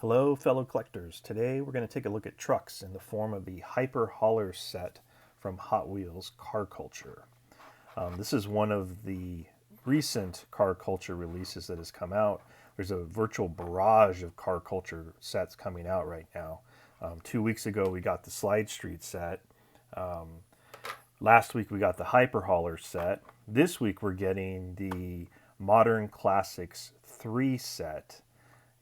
Hello, fellow collectors. Today we're going to take a look at trucks in the form of the Hyper Hauler set from Hot Wheels Car Culture. This is one of the recent Car Culture releases that has come out. There's a virtual barrage of Car Culture sets coming out right now. 2 weeks ago we got the Slide Street set. Last week we got the Hyper Hauler set. This week we're getting the Modern Classics 3 set.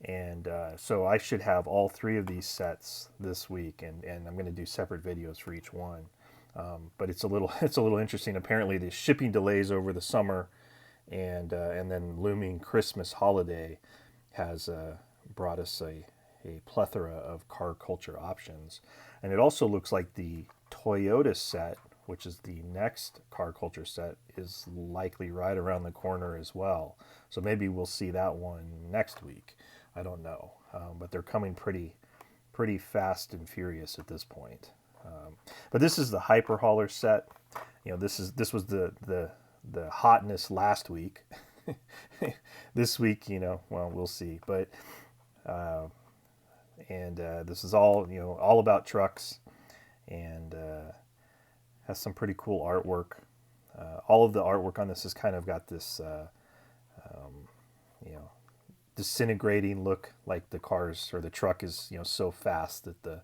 And so I should have all three of these sets this week, and I'm going to do separate videos for each one. But it's a little it's a little interesting. Apparently, the shipping delays over the summer, and then looming Christmas holiday has brought us a plethora of car culture options. And it also looks like the Toyota set, which is the next car culture set, is likely right around the corner as well. So maybe we'll see that one next week. I don't know, but they're coming pretty fast and furious at this point. But this is the Hyper Hauler set. You know, this was the hotness last week. This week, well, we'll see. But this is all about trucks, and has some pretty cool artwork. All of the artwork on this has kind of got this, you know, disintegrating look, like the cars or the truck is so fast that the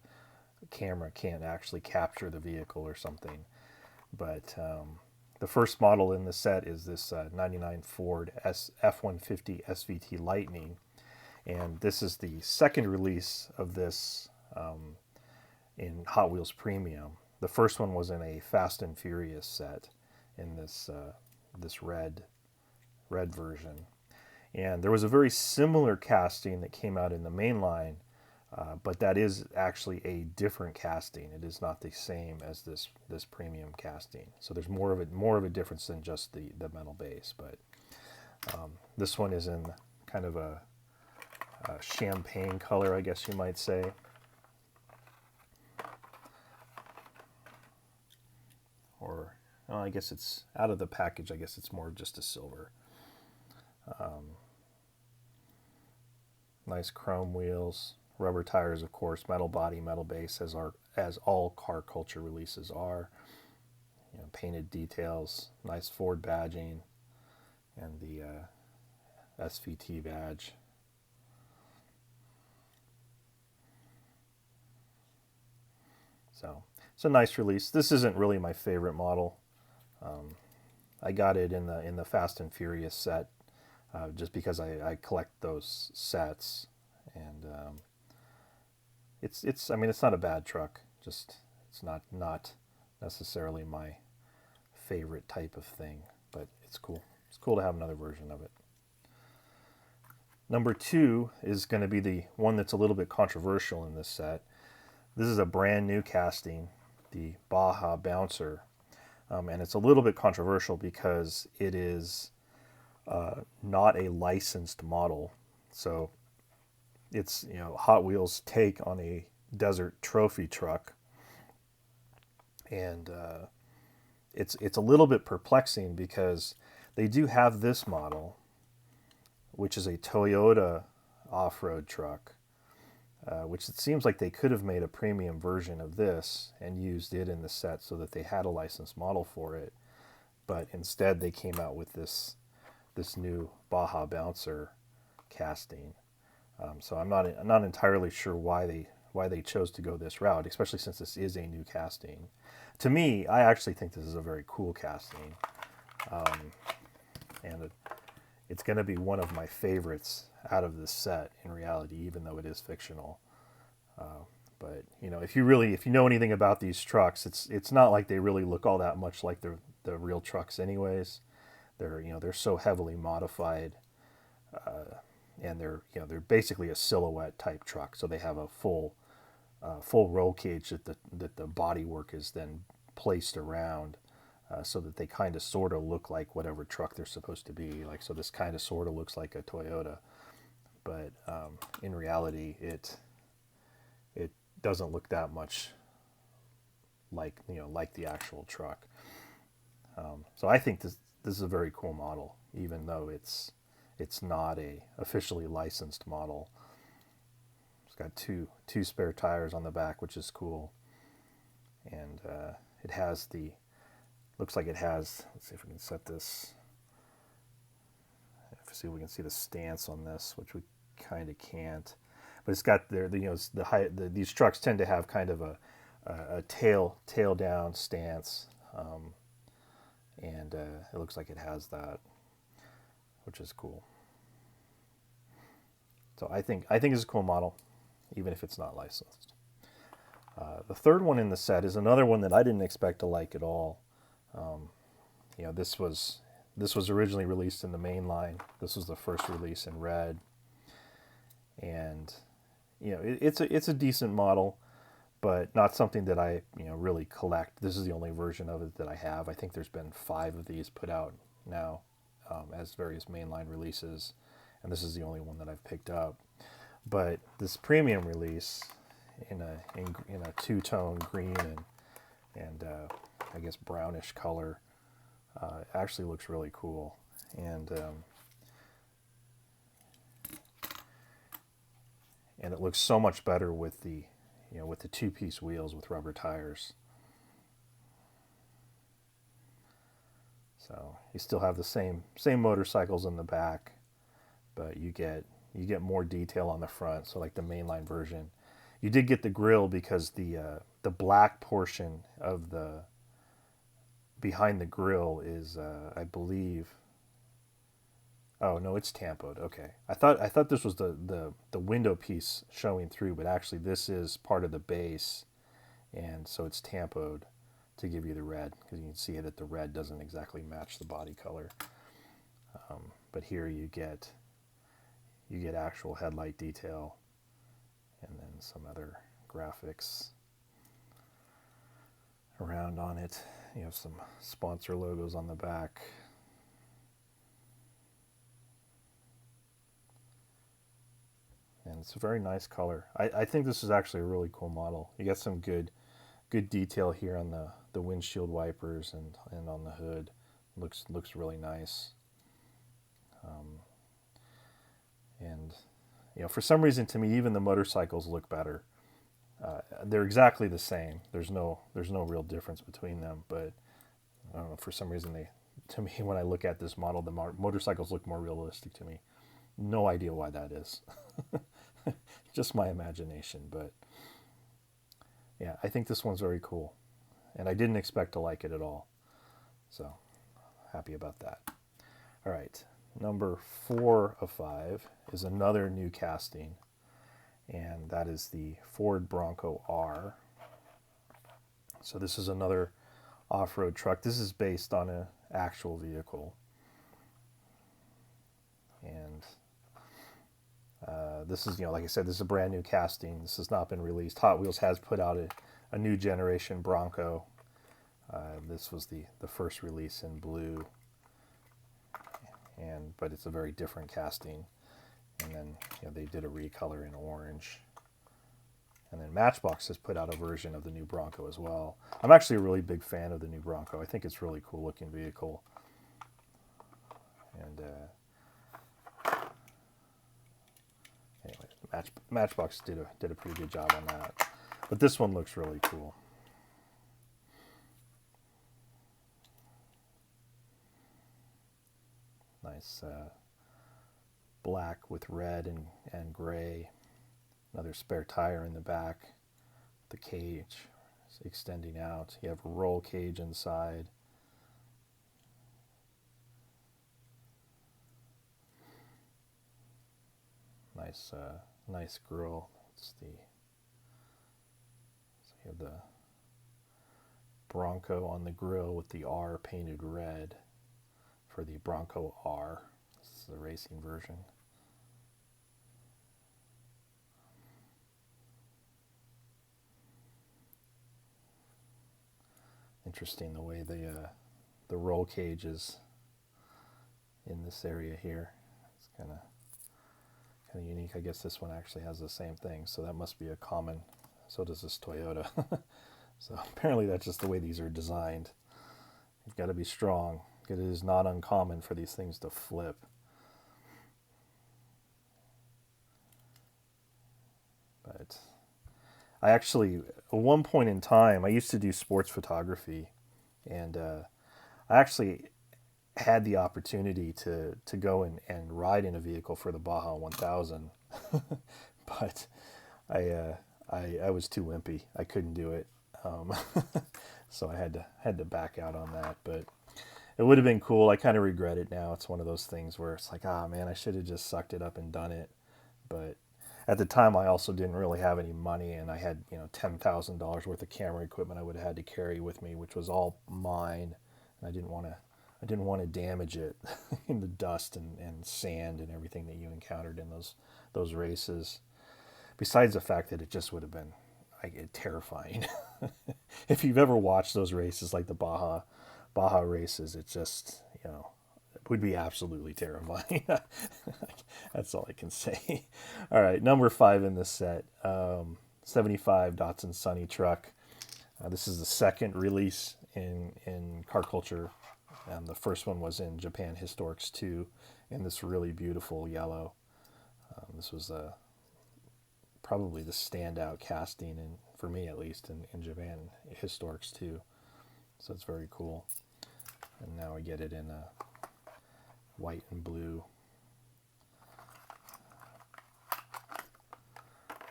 camera can't actually capture the vehicle or something. But the first model in the set is this 99 Ford F-150 SVT Lightning, and this is the second release of this in Hot Wheels Premium. The first one was in a Fast and Furious set in this red version. And there was a very similar casting that came out in the main line, but that is actually a different casting. It is not the same as this premium casting. So there's more of a difference than just the metal base. But this one is in kind of a champagne color, I guess you might say. Or I guess it's out of the package. I guess it's more just a silver. Nice chrome wheels, rubber tires, of course, metal body, metal base, as all car culture releases are. Painted details, nice Ford badging, and the SVT badge. So it's a nice release. This isn't really my favorite model. I got it in the Fast and Furious set. Just because I collect those sets, and it's I mean, it's not a bad truck. Just it's not necessarily my favorite type of thing, but it's cool. It's cool to have another version of it. Number two is going to be the one that's a little bit controversial in this set. This is a brand new casting, the Baja Bouncer, and it's a little bit controversial because it is not a licensed model. So it's Hot Wheels' take on a desert trophy truck, and it's a little bit perplexing because they do have this model, which is a Toyota off-road truck, which it seems like they could have made a premium version of this and used it in the set so that they had a licensed model for it, but instead they came out with this new Baja Bouncer casting. So I'm not entirely sure why they chose to go this route, especially since this is a new casting. To me, I actually think this is a very cool casting, and it's going to be one of my favorites out of this set in reality, even though it is fictional. But if you know anything about these trucks, it's not like they really look all that much like the real trucks, anyways. They're so heavily modified, and they're basically a silhouette type truck. So they have a full roll cage that the body work is then placed around, so that they kind of sort of look like whatever truck they're supposed to be. Like, so this kind of sort of looks like a Toyota, but in reality it doesn't look that much like the actual truck. So I think this is a very cool model, even though it's not a officially licensed model. It's got two spare tires on the back, which is cool. And it has the, looks like it has, let's see if we can set this, see if we can see the stance on this, which we kind of can't. But it's got there, you know, the height. These trucks tend to have kind of a tail down stance, and it looks like it has that, which is cool. So I think it's a cool model, even if it's not licensed. The third one in the set is another one that I didn't expect to like at all. You know, this was originally released in the main line. This was the first release in red, and you know, it's a decent model, but not something that I, you know, really collect. This is the only version of it that I have. I think there's been 5 of these put out now as various mainline releases, and this is the only one that I've picked up. But this premium release in a two-tone green and I guess brownish color actually looks really cool, and it looks so much better with the, you know, with the 2-piece wheels with rubber tires. So you still have the same motorcycles in the back, but you get more detail on the front. So like the mainline version, you did get the grille because the black portion of the behind the grille is I believe. Oh no, it's tampoed. Okay, I thought this was the window piece showing through, but actually this is part of the base, and so it's tampoed to give you the red, because you can see that the red doesn't exactly match the body color. But here you get actual headlight detail, and then some other graphics around on it. You have some sponsor logos on the back. And it's a very nice color. I think this is actually a really cool model. You get some good detail here on the windshield wipers and on the hood. Looks really nice. And you know, for some reason to me, even the motorcycles look better. They're exactly the same. There's no real difference between them, but I don't know, for some reason to me, when I look at this model, the motorcycles look more realistic to me. No idea why that is. Just my imagination, but yeah, I think this one's very cool, and I didn't expect to like it at all, so happy about that. All right, number 4 of 5 is another new casting, and that is the Ford Bronco R. So this is another off-road truck. This is based on an actual vehicle, and this is, you know, like I said, this is a brand new casting. This has not been released. Hot Wheels has put out a new generation Bronco. This was the first release in blue, but it's a very different casting. And then, you know, they did a recolor in orange. And then Matchbox has put out a version of the new Bronco as well. I'm actually a really big fan of the new Bronco. I think it's a really cool looking vehicle. And anyway, Matchbox did a pretty good job on that. But this one looks really cool. Nice black with red and gray. Another spare tire in the back. The cage is extending out. You have a roll cage inside. Nice grille. So you have the Bronco on the grille with the R painted red for the Bronco R. This is the racing version. Interesting the way the roll cage is in this area here. It's kind of unique. I guess this one actually has the same thing, so that must be a common. So does this Toyota. So apparently that's just the way these are designed. You've got to be strong. It is not uncommon for these things to flip. I actually, at one point in time, I used to do sports photography, and I actually had the opportunity to go and ride in a vehicle for the Baja 1000, but I, I was too wimpy. I couldn't do it, um, so I had to back out on that. But it would have been cool. I kind of regret it now. It's one of those things where it's like, ah, man, I should have just sucked it up and done it. But at the time, I also didn't really have any money, and I had $10,000 worth of camera equipment I would have had to carry with me, which was all mine, and I didn't want to damage it in the dust and sand and everything that you encountered in those races. Besides the fact that it just would have been terrifying. If you've ever watched those races, like the Baja races, it just it would be absolutely terrifying. That's all I can say. All right, number 5 in this set, 75 Datsun Sunny Truck. This is the second release in car culture. The first one was in Japan Historics 2 in this really beautiful yellow. This was probably the standout casting, and for me at least, in Japan Historics 2. So it's very cool. And now I get it in white and blue.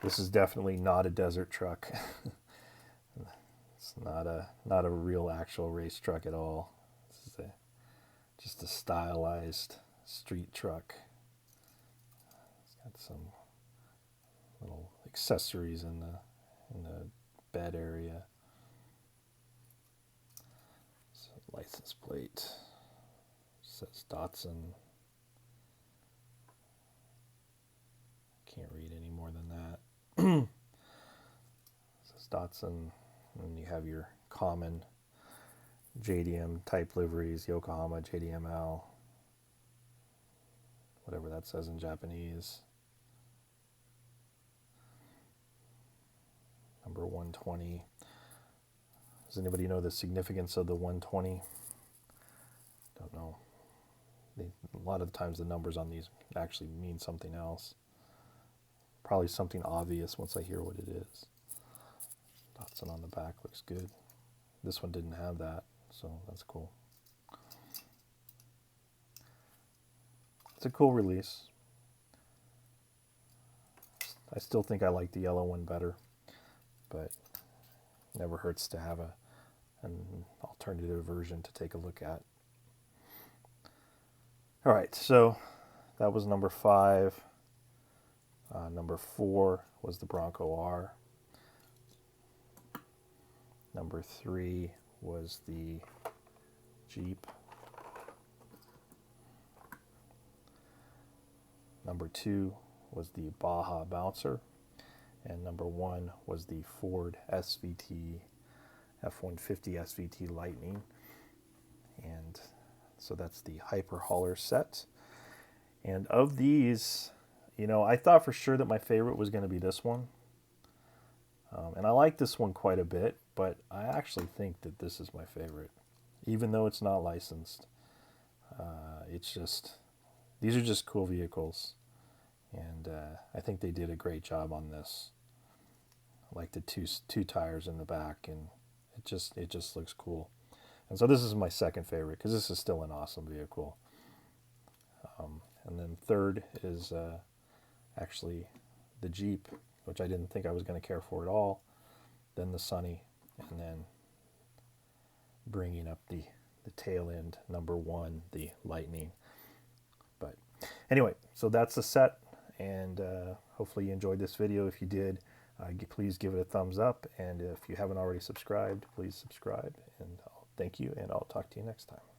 This is definitely not a desert truck. It's not a real actual race truck at all. This is just a stylized street truck. It's got some little accessories in the bed area. License plate says Datsun. Can't read any more than that. It says Datsun, and you have your common JDM type liveries, Yokohama, JDML, whatever that says in Japanese. Number 120. Does anybody know the significance of the 120? Don't know. A lot of times the numbers on these actually mean something else. Probably something obvious once I hear what it is. Datsun on the back looks good. This one didn't have that, so that's cool. It's a cool release. I still think I like the yellow one better, but never hurts to have an alternative version to take a look at. All right, so that was number 5. Number 4 was the Bronco R. Number 3 was the Jeep. Number 2 was the Baja Bouncer. And number 1 was the Ford SVT F-150 SVT Lightning. And so that's the Hyper Hauler set. And of these, I thought for sure that my favorite was going to be this one. And I like this one quite a bit, but I actually think that this is my favorite, even though it's not licensed. These are just cool vehicles, and I think they did a great job on this. I like the two tires in the back, and it just looks cool. And so this is my second favorite because this is still an awesome vehicle. And then third is actually the Jeep, which I didn't think I was going to care for at all. Then the Sunny, and then bringing up the tail end, number 1, the Lightning. But anyway, so that's the set, and hopefully you enjoyed this video. If you did, please give it a thumbs up, and if you haven't already subscribed, please subscribe, and thank you, and I'll talk to you next time.